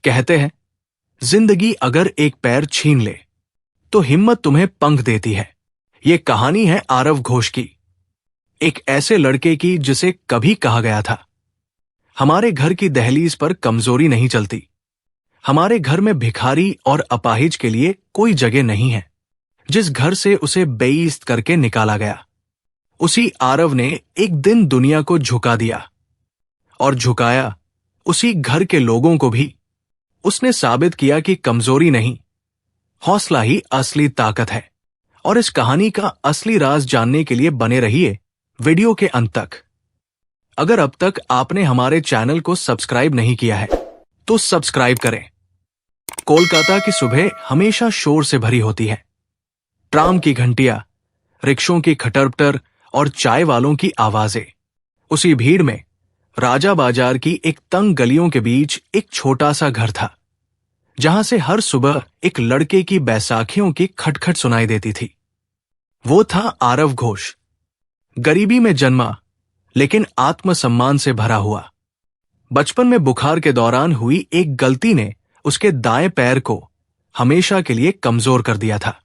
कहते हैं, जिंदगी अगर एक पैर छीन ले तो हिम्मत तुम्हें पंख देती है। ये कहानी है आरव घोष की, एक ऐसे लड़के की जिसे कभी कहा गया था, हमारे घर की दहलीज पर कमजोरी नहीं चलती, हमारे घर में भिखारी और अपाहिज के लिए कोई जगह नहीं है। जिस घर से उसे बेइज्जत करके निकाला गया, उसी आरव ने एक दिन दुनिया को झुका दिया और झुकाया उसी घर के लोगों को भी। उसने साबित किया कि कमजोरी नहीं, हौसला ही असली ताकत है। और इस कहानी का असली राज जानने के लिए बने रहिए वीडियो के अंत तक। अगर अब तक आपने हमारे चैनल को सब्सक्राइब नहीं किया है तो सब्सक्राइब करें। कोलकाता की सुबह हमेशा शोर से भरी होती है। ट्राम की घंटियां, रिक्शों की खटरपटर और चाय वालों की आवाजें। उसी भीड़ में राजा बाजार की एक तंग गलियों के बीच एक छोटा सा घर था, जहां से हर सुबह एक लड़के की बैसाखियों की खटखट सुनाई देती थी। वो था आरव घोष। गरीबी में जन्मा, लेकिन आत्मसम्मान से भरा हुआ। बचपन में बुखार के दौरान हुई एक गलती ने उसके दाएं पैर को हमेशा के लिए कमजोर कर दिया था।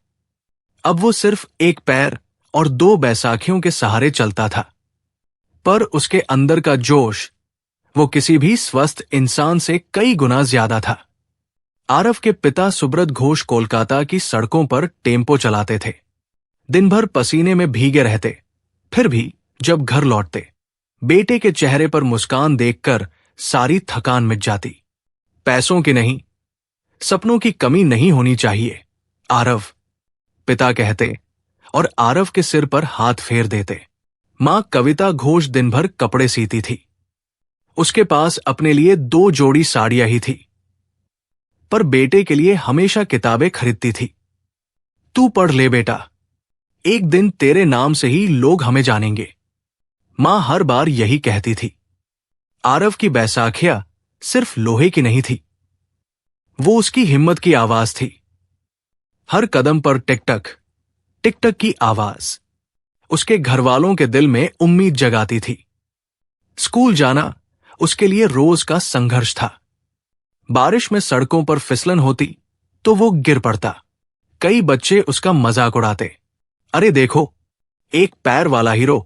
अब वो सिर्फ एक पैर और 2 बैसाखियों के सहारे चलता था, पर उसके अंदर का जोश वो किसी भी स्वस्थ इंसान से कई गुना ज्यादा था। आरव के पिता सुब्रत घोष कोलकाता की सड़कों पर टेम्पो चलाते थे। दिन भर पसीने में भीगे रहते, फिर भी जब घर लौटते, बेटे के चेहरे पर मुस्कान देखकर सारी थकान मिट जाती। पैसों की नहीं, सपनों की कमी नहीं होनी चाहिए, आरव, पिता कहते और आरव के सिर पर हाथ फेर देते। मां कविता घोष दिन भर कपड़े सीती थी। उसके पास अपने लिए 2 जोड़ी साड़ियां ही थी, पर बेटे के लिए हमेशा किताबें खरीदती थी। तू पढ़ ले बेटा, एक दिन तेरे नाम से ही लोग हमें जानेंगे, मां हर बार यही कहती थी। आरव की बैसाखियां सिर्फ लोहे की नहीं थी, वो उसकी हिम्मत की आवाज थी। हर कदम पर टिकटक टिकटक की आवाज उसके घरवालों के दिल में उम्मीद जगाती थी। स्कूल जाना उसके लिए रोज का संघर्ष था। बारिश में सड़कों पर फिसलन होती तो वो गिर पड़ता। कई बच्चे उसका मजाक उड़ाते, अरे देखो, एक पैर वाला हीरो।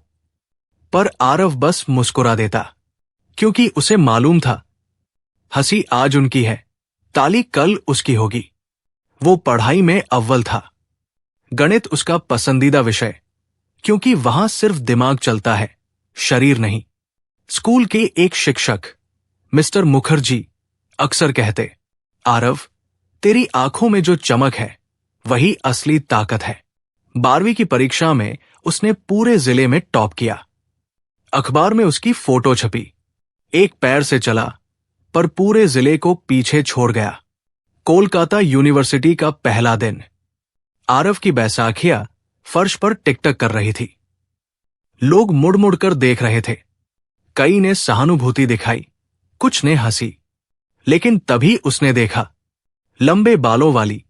पर आरव बस मुस्कुरा देता, क्योंकि उसे मालूम था, हंसी आज उनकी है, ताली कल उसकी होगी। वो पढ़ाई में अव्वल था। गणित उसका पसंदीदा विषय, क्योंकि वहां सिर्फ दिमाग चलता है, शरीर नहीं। स्कूल के एक शिक्षक मिस्टर मुखर्जी अक्सर कहते, आरव, तेरी आंखों में जो चमक है वही असली ताकत है। 12वीं की परीक्षा में उसने पूरे जिले में टॉप किया। अखबार में उसकी फोटो छपी। एक पैर से चला, पर पूरे जिले को पीछे छोड़ गया। कोलकाता यूनिवर्सिटी का पहला दिन। आरव की बैसाखियां फर्श पर टिकटक कर रही थी। लोग मुड़ मुड़ कर देख रहे थे। कई ने सहानुभूति दिखाई, कुछ ने हंसी। लेकिन तभी उसने देखा, लंबे बालों वाली,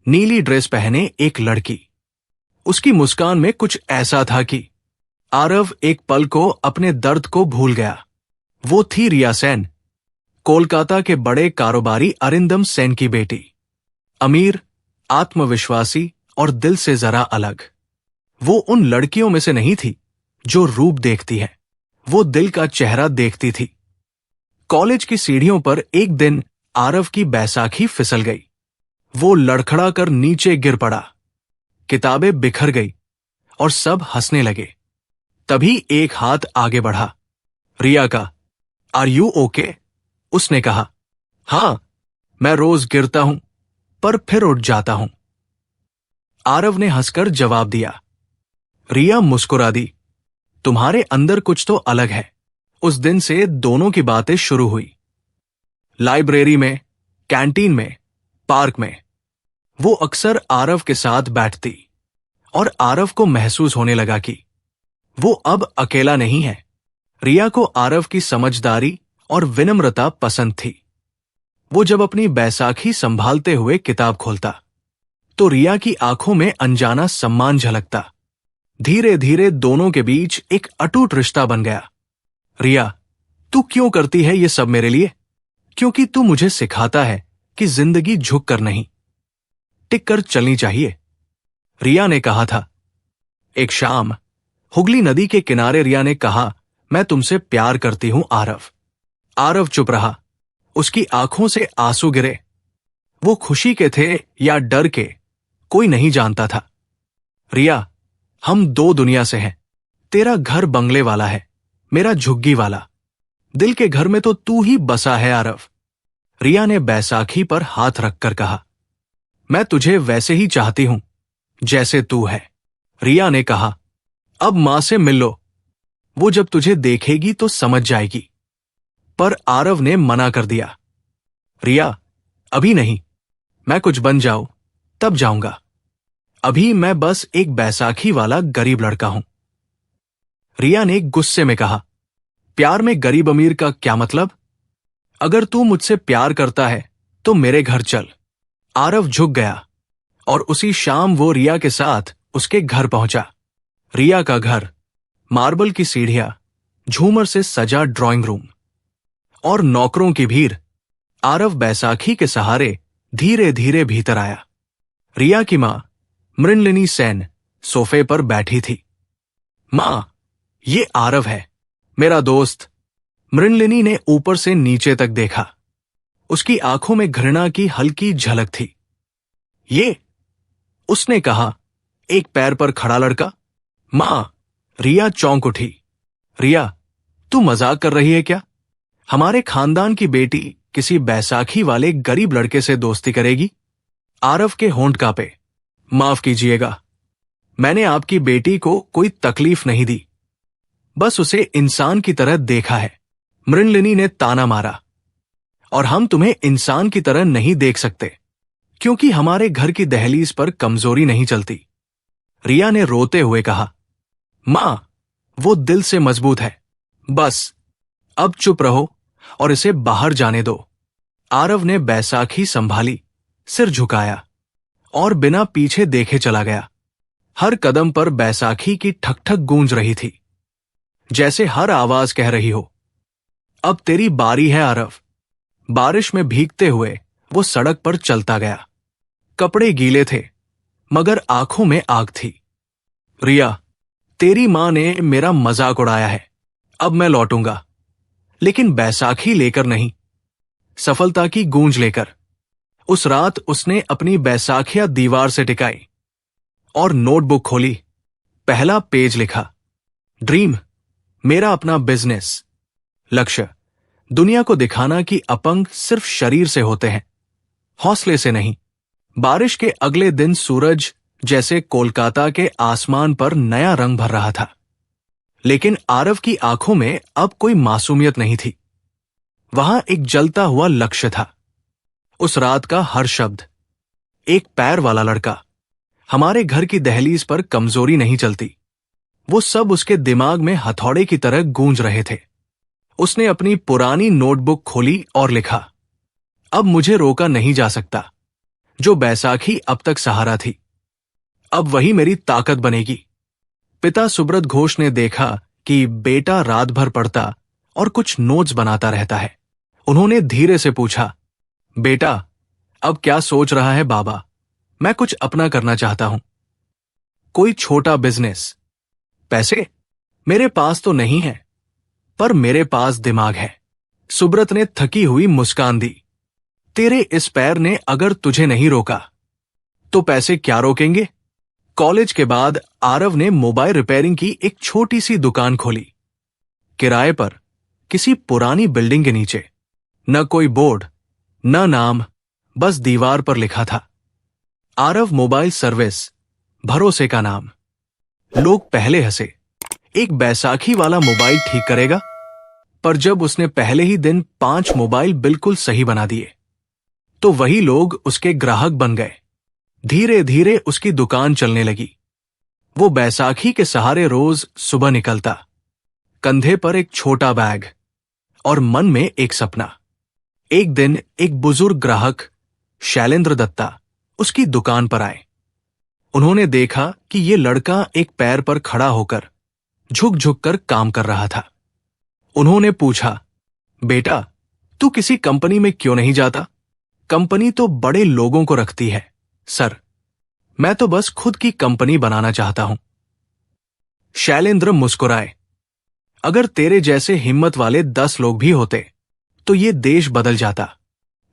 नीली ड्रेस पहने एक लड़की। उसकी मुस्कान में कुछ ऐसा था कि आरव एक पल को अपने दर्द को भूल गया। वो थी रिया सेन, कोलकाता के बड़े कारोबारी अरिंदम सेन की बेटी। अमीर, आत्मविश्वासी और दिल से जरा अलग। वो उन लड़कियों में से नहीं थी जो रूप देखती है, वो दिल का चेहरा देखती थी। कॉलेज की सीढ़ियों पर एक दिन आरव की बैसाखी फिसल गई। वो लड़खड़ा कर नीचे गिर पड़ा। किताबें बिखर गई और सब हंसने लगे। तभी एक हाथ आगे बढ़ा। रिया का, आर यू ओके? उसने कहा, हां, मैं रोज गिरता हूं, पर फिर उठ जाता हूं। आरव ने हंसकर जवाब दिया। रिया मुस्कुरा दी, तुम्हारे अंदर कुछ तो अलग है। उस दिन से दोनों की बातें शुरू हुई। लाइब्रेरी में, कैंटीन में, पार्क में वो अक्सर आरव के साथ बैठती और आरव को महसूस होने लगा कि वो अब अकेला नहीं है। रिया को आरव की समझदारी और विनम्रता पसंद थी। वो जब अपनी बैसाखी संभालते हुए किताब खोलता तो रिया की आंखों में अनजाना सम्मान झलकता। धीरे धीरे दोनों के बीच एक अटूट रिश्ता बन गया। रिया, तू क्यों करती है ये सब मेरे लिए? क्योंकि तू मुझे सिखाता है कि जिंदगी झुक कर नहीं, टिक कर चलनी चाहिए। रिया ने कहा था। एक शाम हुगली नदी के किनारे रिया ने कहा, मैं तुमसे प्यार करती हूं आरव। आरव चुप रहा। उसकी आंखों से आंसू गिरे। वो खुशी के थे या डर के, कोई नहीं जानता था। रिया, हम दो दुनिया से हैं। तेरा घर बंगले वाला है, मेरा झुग्गी वाला। दिल के घर में तो तू ही बसा है आरव। रिया ने बैसाखी पर हाथ रखकर कहा, मैं तुझे वैसे ही चाहती हूं जैसे तू है। रिया ने कहा, अब मां से मिल लो, वो जब तुझे देखेगी तो समझ जाएगी। पर आरव ने मना कर दिया। रिया, अभी नहीं, मैं कुछ बन जाऊं तब जाऊंगा। अभी मैं बस एक बैसाखी वाला गरीब लड़का हूं। रिया ने गुस्से में कहा, प्यार में गरीब अमीर का क्या मतलब? अगर तू मुझसे प्यार करता है तो मेरे घर चल। आरव झुक गया और उसी शाम वो रिया के साथ उसके घर पहुंचा। रिया का घर, मार्बल की सीढ़ियां, झूमर से सजा ड्राइंग रूम और नौकरों की भीड़। आरव बैसाखी के सहारे धीरे धीरे भीतर आया। रिया की मां मृणलिनी सेन सोफे पर बैठी थी। मां, ये आरव है, मेरा दोस्त। मृणलिनी ने ऊपर से नीचे तक देखा। उसकी आंखों में घृणा की हल्की झलक थी। ये, उसने कहा, एक पैर पर खड़ा लड़का। मां, रिया चौंक उठी। रिया, तू मजाक कर रही है क्या? हमारे खानदान की बेटी किसी बैसाखी वाले गरीब लड़के से दोस्ती करेगी? आरव के होंठ कांपे। माफ कीजिएगा, मैंने आपकी बेटी को कोई तकलीफ नहीं दी, बस उसे इंसान की तरह देखा है। मृणलिनी ने ताना मारा। और हम तुम्हें इंसान की तरह नहीं देख सकते, क्योंकि हमारे घर की दहलीज पर कमजोरी नहीं चलती। रिया ने रोते हुए कहा, मां, वो दिल से मजबूत है। बस अब चुप रहो और इसे बाहर जाने दो। आरव ने बैसाखी संभाली, सिर झुकाया और बिना पीछे देखे चला गया। हर कदम पर बैसाखी की ठक ठक गूंज रही थी, जैसे हर आवाज कह रही हो, अब तेरी बारी है आरव। बारिश में भीगते हुए वो सड़क पर चलता गया। कपड़े गीले थे, मगर आंखों में आग थी। रिया, तेरी मां ने मेरा मजाक उड़ाया है, अब मैं लौटूंगा, लेकिन बैसाखी लेकर नहीं, सफलता की गूंज लेकर। उस रात उसने अपनी बैसाखियां दीवार से टिकाई और नोटबुक खोली। पहला पेज लिखा, ड्रीम, मेरा अपना बिजनेस। लक्ष्य, दुनिया को दिखाना कि अपंग सिर्फ शरीर से होते हैं, हौसले से नहीं। बारिश के अगले दिन सूरज जैसे कोलकाता के आसमान पर नया रंग भर रहा था, लेकिन आरव की आंखों में अब कोई मासूमियत नहीं थी। वहां एक जलता हुआ लक्ष्य था। उस रात का हर शब्द, एक पैर वाला लड़का, हमारे घर की दहलीज पर कमजोरी नहीं चलती, वो सब उसके दिमाग में हथौड़े की तरह गूंज रहे थे। उसने अपनी पुरानी नोटबुक खोली और लिखा, अब मुझे रोका नहीं जा सकता। जो बैसाखी अब तक सहारा थी, अब वही मेरी ताकत बनेगी। पिता सुब्रत घोष ने देखा कि बेटा रात भर पढ़ता और कुछ नोट्स बनाता रहता है। उन्होंने धीरे से पूछा, बेटा, अब क्या सोच रहा है बाबा? मैं कुछ अपना करना चाहता हूं, कोई छोटा बिजनेस। पैसे मेरे पास तो नहीं है, पर मेरे पास दिमाग है। सुब्रत ने थकी हुई मुस्कान दी। तेरे इस पैर ने अगर तुझे नहीं रोका, तो पैसे क्या रोकेंगे? कॉलेज के बाद आरव ने मोबाइल रिपेयरिंग की एक छोटी सी दुकान खोली, किराए पर, किसी पुरानी बिल्डिंग के नीचे। न कोई बोर्ड, न नाम, बस दीवार पर लिखा था, आरव मोबाइल सर्विस, भरोसे का नाम। लोग पहले हंसे, एक बैसाखी वाला मोबाइल ठीक करेगा? पर जब उसने पहले ही दिन 5 मोबाइल बिल्कुल सही बना दिए, तो वही लोग उसके ग्राहक बन गए। धीरे धीरे उसकी दुकान चलने लगी। वो बैसाखी के सहारे रोज सुबह निकलता, कंधे पर एक छोटा बैग और मन में एक सपना। एक दिन एक बुजुर्ग ग्राहक, शैलेंद्र दत्ता, उसकी दुकान पर आए। उन्होंने देखा कि ये लड़का एक पैर पर खड़ा होकर झुक झुक कर काम कर रहा था। उन्होंने पूछा, बेटा, तू किसी कंपनी में क्यों नहीं जाता? कंपनी तो बड़े लोगों को रखती है सर, मैं तो बस खुद की कंपनी बनाना चाहता हूं। शैलेंद्र मुस्कुराए। अगर तेरे जैसे हिम्मत वाले 10 लोग भी होते तो ये देश बदल जाता।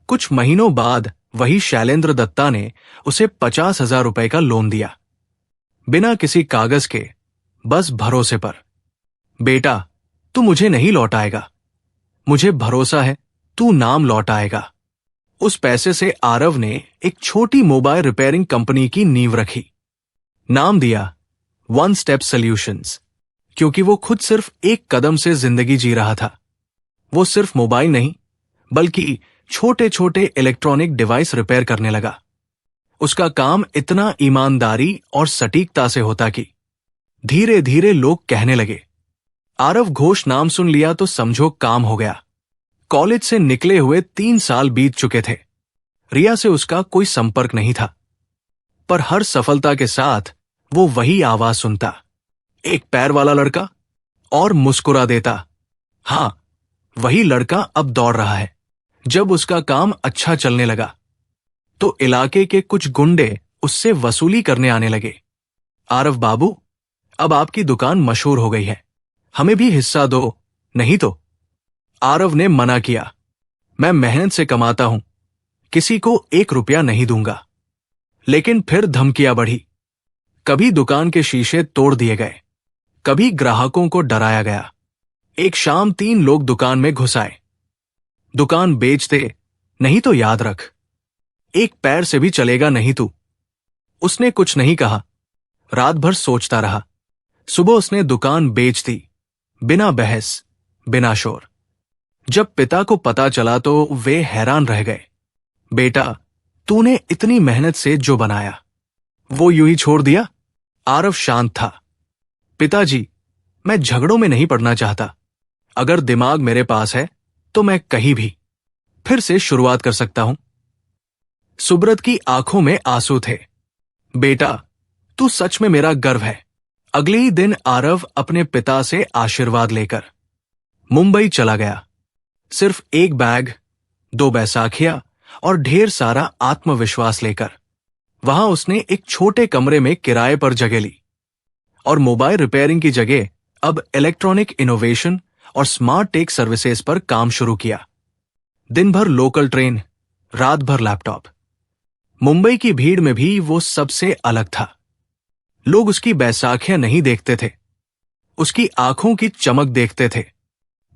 कुछ महीनों बाद वही शैलेंद्र दत्ता ने उसे 50,000 रुपए का लोन दिया, बिना किसी कागज के, बस भरोसे पर। बेटा, तू मुझे नहीं लौटाएगा, मुझे भरोसा है तू नाम लौटाएगा। उस पैसे से आरव ने एक छोटी मोबाइल रिपेयरिंग कंपनी की नींव रखी। नाम दिया वन स्टेप सॉल्यूशंस, क्योंकि वो खुद सिर्फ एक कदम से जिंदगी जी रहा था। वो सिर्फ मोबाइल नहीं, बल्कि छोटे छोटे इलेक्ट्रॉनिक डिवाइस रिपेयर करने लगा। उसका काम इतना ईमानदारी और सटीकता से होता कि धीरे धीरे लोग कहने लगे, आरव घोष नाम सुन लिया तो समझो काम हो गया। कॉलेज से निकले हुए 3 साल बीत चुके थे। रिया से उसका कोई संपर्क नहीं था, पर हर सफलता के साथ वो वही आवाज सुनता, एक पैर वाला लड़का, और मुस्कुरा देता। हां, वही लड़का अब दौड़ रहा है। जब उसका काम अच्छा चलने लगा तो इलाके के कुछ गुंडे उससे वसूली करने आने लगे। आरव बाबू, अब आपकी दुकान मशहूर हो गई है, हमें भी हिस्सा दो, नहीं तो। आरव ने मना किया, मैं मेहनत से कमाता हूं, किसी को 1 रुपया नहीं दूंगा। लेकिन फिर धमकियां बढ़ी। कभी दुकान के शीशे तोड़ दिए गए, कभी ग्राहकों को डराया गया। एक शाम 3 लोग दुकान में घुस आए। दुकान बेच दे, नहीं तो याद रख, एक पैर से भी चलेगा नहीं तू। उसने कुछ नहीं कहा, रात भर सोचता रहा। सुबह उसने दुकान बेच दी, बिना बहस, बिना शोर। जब पिता को पता चला तो वे हैरान रह गए। बेटा, तूने इतनी मेहनत से जो बनाया, वो यूं ही छोड़ दिया? आरव शांत था। पिताजी, मैं झगड़ों में नहीं पड़ना चाहता। अगर दिमाग मेरे पास है तो मैं कहीं भी फिर से शुरुआत कर सकता हूं। सुब्रत की आंखों में आंसू थे। बेटा, तू सच में मेरा गर्व है। अगले ही दिन आरव अपने पिता से आशीर्वाद लेकर मुंबई चला गया। सिर्फ एक बैग, 2 बैसाखियां और ढेर सारा आत्मविश्वास लेकर। वहां उसने एक छोटे कमरे में किराए पर जगह ली और मोबाइल रिपेयरिंग की जगह अब इलेक्ट्रॉनिक इनोवेशन और स्मार्ट टेक सर्विसेज पर काम शुरू किया। दिन भर लोकल ट्रेन, रात भर लैपटॉप। मुंबई की भीड़ में भी वो सबसे अलग था। लोग उसकी बैसाखियां नहीं देखते थे, उसकी आंखों की चमक देखते थे।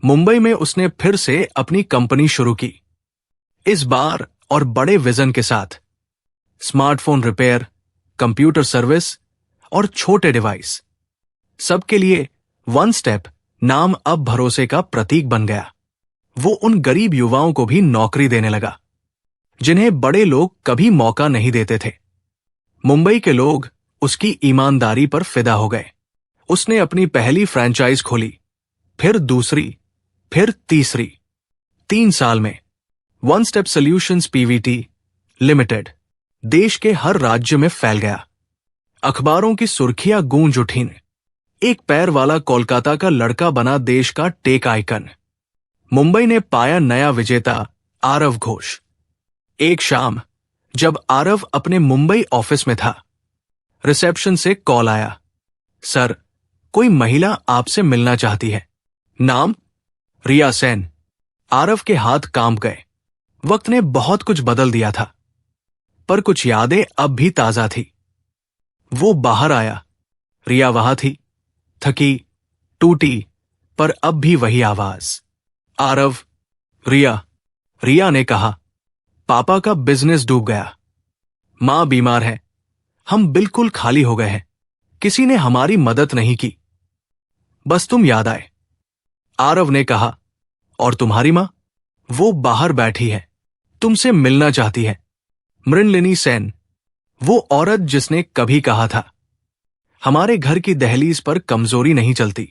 मुंबई में उसने फिर से अपनी कंपनी शुरू की, इस बार और बड़े विजन के साथ। स्मार्टफोन रिपेयर, कंप्यूटर सर्विस और छोटे डिवाइस, सबके लिए वन स्टेप नाम अब भरोसे का प्रतीक बन गया। वो उन गरीब युवाओं को भी नौकरी देने लगा जिन्हें बड़े लोग कभी मौका नहीं देते थे। मुंबई के लोग उसकी ईमानदारी पर फिदा हो गए। उसने अपनी पहली फ्रेंचाइज खोली, फिर दूसरी, फिर तीसरी। 3 साल में one step solutions Pvt limited देश के हर राज्य में फैल गया। अखबारों की सुर्खियां गूंज उठीं। एक पैर वाला कोलकाता का लड़का बना देश का टेक आइकन। मुंबई ने पाया नया विजेता, आरव घोष। एक शाम जब आरव अपने मुंबई ऑफिस में था, रिसेप्शन से कॉल आया, सर, कोई महिला आपसे मिलना चाहती है। नाम? रिया सेन। आरव के हाथ कांप गए। वक्त ने बहुत कुछ बदल दिया था, पर कुछ यादें अब भी ताजा थी। वो बाहर आया। रिया वहां थी, थकी, टूटी, पर अब भी वही आवाज, आरव। रिया। रिया ने कहा, पापा का बिजनेस डूब गया, मां बीमार है, हम बिल्कुल खाली हो गए हैं, किसी ने हमारी मदद नहीं की, बस तुम याद आए। आरव ने कहा, और तुम्हारी मां? वो बाहर बैठी है, तुमसे मिलना चाहती है। मृणलिनी सेन, वो औरत जिसने कभी कहा था, हमारे घर की दहलीज पर कमजोरी नहीं चलती।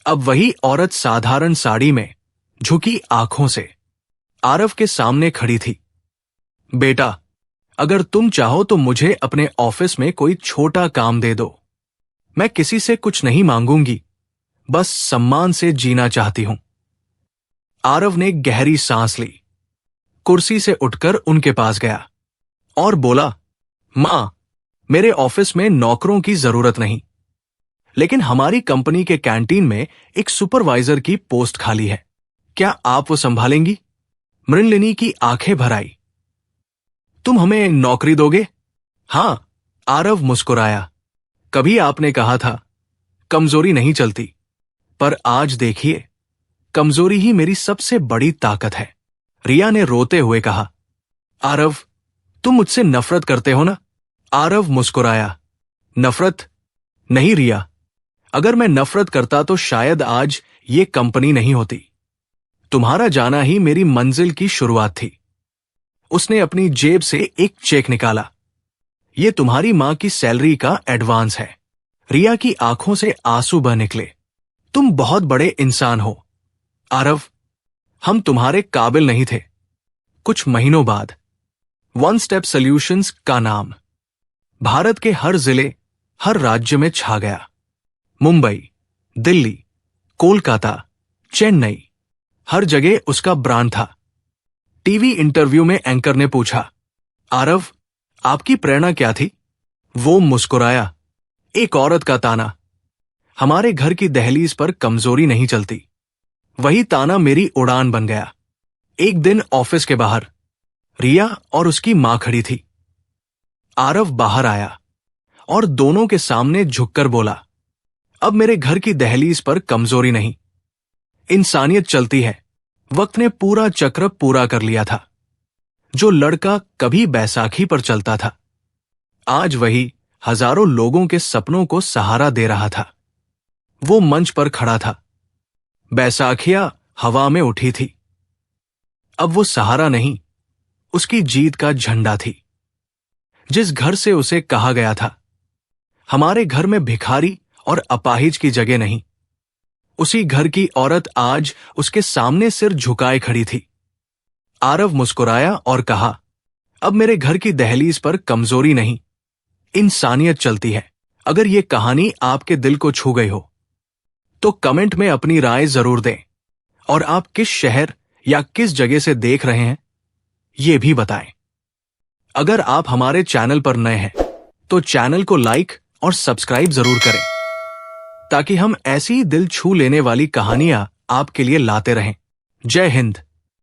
अब वही औरत साधारण साड़ी में, झुकी आंखों से आरव के सामने खड़ी थी। बेटा, अगर तुम चाहो तो मुझे अपने ऑफिस में कोई छोटा काम दे दो। मैं किसी से कुछ नहीं मांगूंगी, बस सम्मान से जीना चाहती हूं। आरव ने गहरी सांस ली। कुर्सी से उठकर उनके पास गया और बोला, मां, मेरे ऑफिस में नौकरों की जरूरत नहीं, लेकिन हमारी कंपनी के कैंटीन में एक सुपरवाइजर की पोस्ट खाली है। क्या आप वो संभालेंगी? मृणलिनी की आंखें भर आई। तुम हमें नौकरी दोगे? हां, आरव मुस्कुराया। कभी आपने कहा था कमजोरी नहीं चलती, पर आज देखिए, कमजोरी ही मेरी सबसे बड़ी ताकत है। रिया ने रोते हुए कहा। आरव, तुम मुझसे नफरत करते हो ना? आरव मुस्कुराया। नफरत नहीं रिया, अगर मैं नफरत करता तो शायद आज ये कंपनी नहीं होती। तुम्हारा जाना ही मेरी मंजिल की शुरुआत थी। उसने अपनी जेब से एक चेक निकाला। ये तुम्हारी मां की सैलरी का एडवांस है। रिया की आंखों से आंसू बह निकले। तुम बहुत बड़े इंसान हो आरव, हम तुम्हारे काबिल नहीं थे। कुछ महीनों बाद वन स्टेप सॉल्यूशंस का नाम भारत के हर जिले, हर राज्य में छा गया। मुंबई, दिल्ली, कोलकाता, चेन्नई, हर जगह उसका ब्रांड था। टीवी इंटरव्यू में एंकर ने पूछा, आरव, आपकी प्रेरणा क्या थी? वो मुस्कुराया। एक औरत का ताना। हमारे घर की दहलीज पर कमजोरी नहीं चलती। वही ताना मेरी उड़ान बन गया। एक दिन ऑफिस के बाहर रिया और उसकी मां खड़ी थी। आरव बाहर आया और दोनों के सामने झुककर बोला, अब मेरे घर की दहलीज पर कमजोरी नहीं, इंसानियत चलती है। वक्त ने पूरा चक्र पूरा कर लिया था। जो लड़का कभी बैसाखी पर चलता था, आज वही हजारों लोगों के सपनों को सहारा दे रहा था। वो मंच पर खड़ा था। बैसाखियां हवा में उठी थी। अब वो सहारा नहीं, उसकी जीत का झंडा थी। जिस घर से उसे कहा गया था, हमारे घर में भिखारी और अपाहिज की जगह नहीं, उसी घर की औरत आज उसके सामने सिर झुकाए खड़ी थी। आरव मुस्कुराया और कहा, अब मेरे घर की दहलीज पर कमजोरी नहीं, इंसानियत चलती है। अगर ये कहानी आपके दिल को छू गई हो तो कमेंट में अपनी राय जरूर दें और आप किस शहर या किस जगह से देख रहे हैं ये भी बताएं। अगर आप हमारे चैनल पर नए हैं तो चैनल को लाइक और सब्सक्राइब जरूर करें, ताकि हम ऐसी दिल छू लेने वाली कहानियां आपके लिए लाते रहें। जय हिंद।